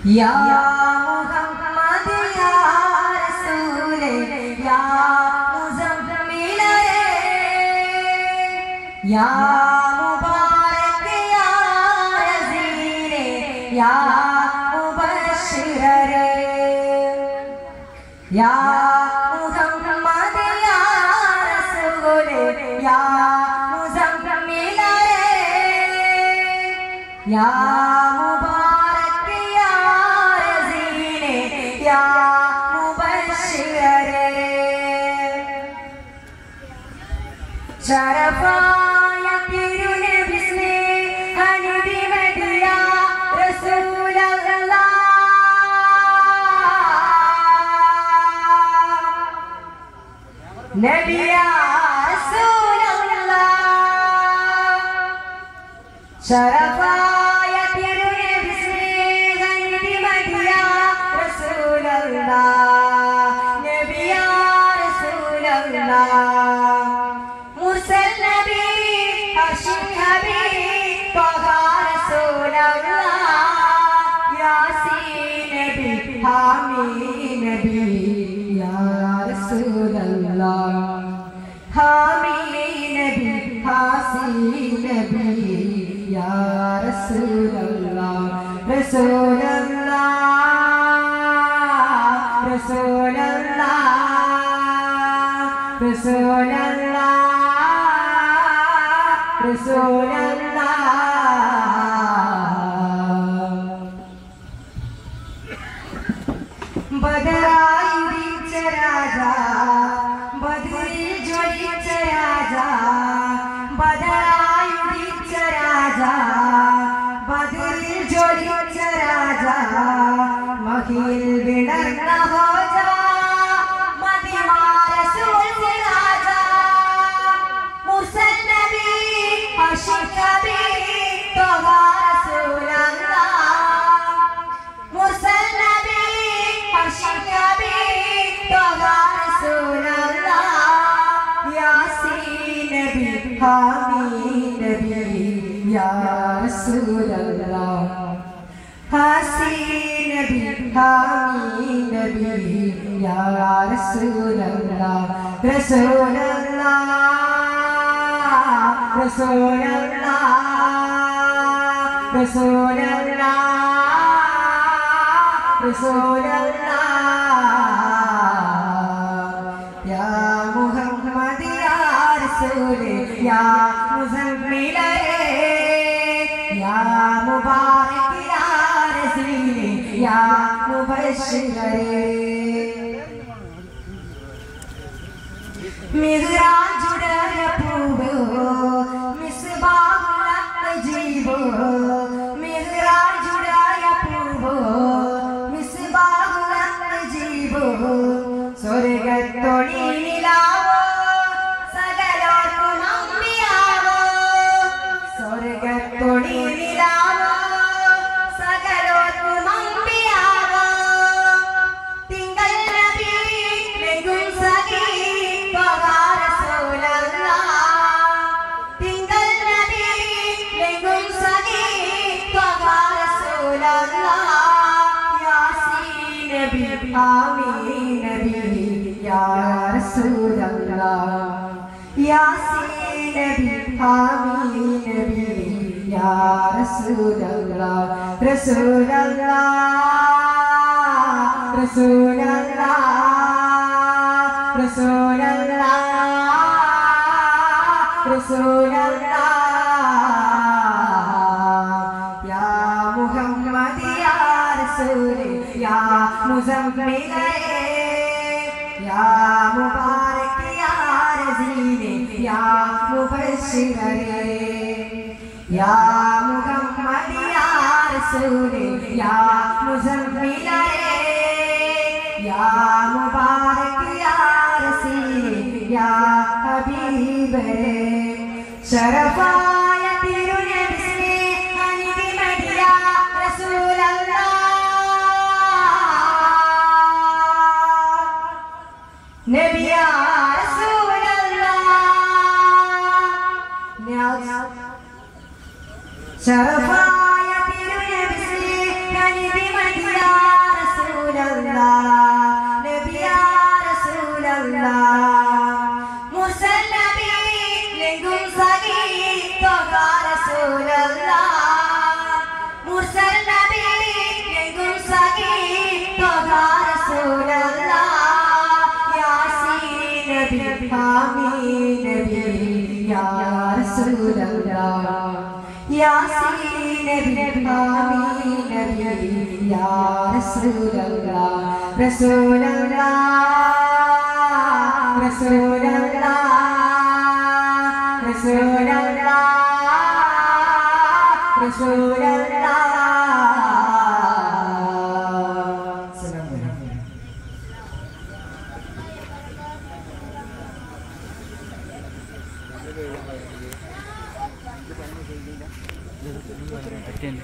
या मुहम्मद या रसूल या मुज़म्मिल या मुबारक या रज़ील या मुबश्शिर या मुहम्मद या रसूल या मुज़म्मिल या मुबारक या रज़ील या मुबश्शिर शरफ़ाया तिरुनबी से हनबी मदिया रसूल अल्लाह नबी या रसूल अल्लाह शरफ़ाया तिरुनबी से हनबी मदिया रसूल अल्लाह नबी या रसूल अल्लाह मुरसल नबी हशीम हबीब तोहा रसूल अल्लाह यासीन नबी हामी नबी या रसूल अल्लाह हामी नबी हासी नबी या रसूल अल्लाह रसूल अल्लाह रसूल अल्लाह रसूल अल्लाह रसूल अल्लाह बदरायुदिच राजा बदरी ज्वलिच राजा बदरायुदिच राजा बदरी ज्वलिच राजा महिल विनर्न हो जा मदीना रसूल से राजा मुरसल नबी हशीम हबीब तोहा रसूल अल्लाह मुरसल नबी हशीम हबीब तोहा रसूल अल्लाह यासीन नबी हामी नबी या रसूल अल्लाह हासी नबी हामी नबी या रसूल अल्लाह रसूल अल्लाह रसूल अल्लाह रसूल अल्लाह रसूल अल्लाह या मुहम्मद या रसूल या मुज़म्मिल या मुबारक या रज़ील या मुबश्शिर മിഹ്റാജുടയ പൂവോ മിസ്ബാഹുൽ ജീവോ മിഹ്റാജുടയ പൂവോ മിസ്ബാഹുൽ ജീവോ സ്വർഗ്ഗത്തൊളി നിലാവോ സകലോർക്കും അമ്പിയാവോ സ്വർഗ്ഗത്തൊളി നിലാവോ സകലോർക്കും അമ്പിയാവോ തിങ്കൾ നബി ലെങ്കും സഖി तोहा रसूल अल्लाह तिंगल नबी लेगुम सगी तोहा रसूल अल्लाह यासीन नबी हामी नबी या रसूल अल्लाह यासीन नबी हामी नबी या रसूल अल्लाह रसूल अल्लाह रसूल अल्लाह रसूल अल्लाह रसूल अल्लाह या मुहम्मद या रसूल या मुज़म्मिल या मुबारक या रज़ील या मुबश्शिर या मुहम्मद या रसूल या मुज़म्मिल या मुबारक या रसील या हबीब शरफ़ाया तिरुनबी से हनबी मदिया रसूल अल्लाह नबी या रसूल अल्लाह शरफ़ाया तिरुनबी से हनबी मदिया റസൂലല്ലാഹ് റസൂലല്ലാഹ് റസൂലല്ലാഹ് റസൂലല്ലാഹ് റസൂലല്ലാഹ് Attend.